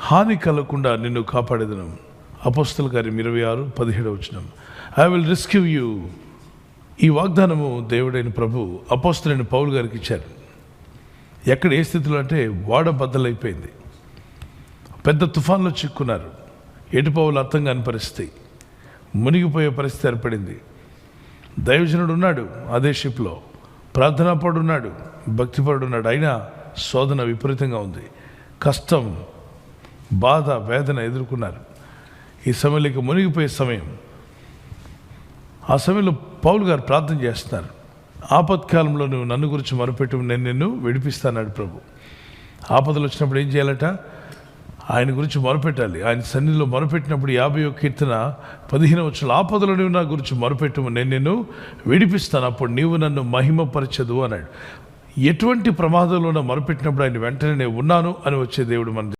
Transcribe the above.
హాని కలగకుండా నిన్ను కాపాడేదను. అపోస్తలుల కార్యం 26:17 ఐ విల్ రెస్క్యూ యూ. ఈ వాగ్దానము దేవుడైన ప్రభు అపోస్తలుడైన పౌలు గారికి ఇచ్చారు. ఎక్కడ ఏ స్థితిలో అంటే వాడ బద్దలైపోయింది, పెద్ద తుఫాన్లో చిక్కున్నారు, ఎటుపోవాలో అర్థం కాని పరిస్థితి, మునిగిపోయే పరిస్థితి ఏర్పడింది. దైవజనుడు ఉన్నాడు అదే షిప్లో, ప్రార్థనాపరుడు ఉన్నాడు, భక్తిపరుడు ఉన్నాడు, అయినా శోధన విపరీతంగా ఉంది, కష్టం, బాధ, వేదన ఎదుర్కొన్నారు. ఈ సమయంలో మునిగిపోయే సమయం. ఆ సమయంలో పౌలు గారు ప్రార్థన చేస్తున్నారు. ఆపత్కాలంలో నువ్వు నన్ను గురించి మొరపెట్టు, నేను నిన్ను విడిపిస్తాన్నాడు ప్రభు. ఆపదలు వచ్చినప్పుడు ఏం చేయాలట? ఆయన గురించి మొరపెట్టాలి. ఆయన సన్నిధిలో మొరపెట్టినప్పుడు 51 కీర్తన 15 ఆపదలో నువ్వు నా గురించి మొరపెట్టు, నేను నిన్ను విడిపిస్తాను, అప్పుడు నీవు నన్ను మహిమపరచదు అన్నాడు. ఎటువంటి ప్రమాదంలో మొరపెట్టినప్పుడు ఆయన వెంటనే నేను ఉన్నాను అని వచ్చే దేవుడు మన